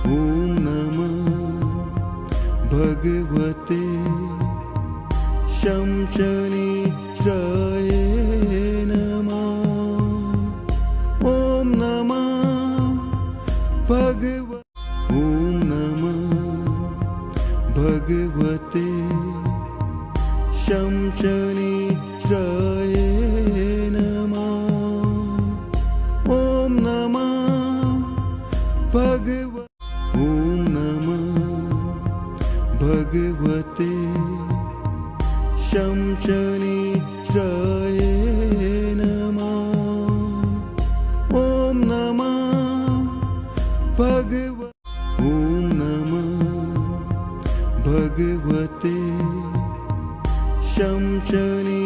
ॐ नमः भगवते शमशनिच्राय नमः। ॐ नमः भगवते शमशनिच्राय नमः। ॐ नमः भगवते शमशनिच्राय नमः। ॐ नमः भगवते शमशनिच्राय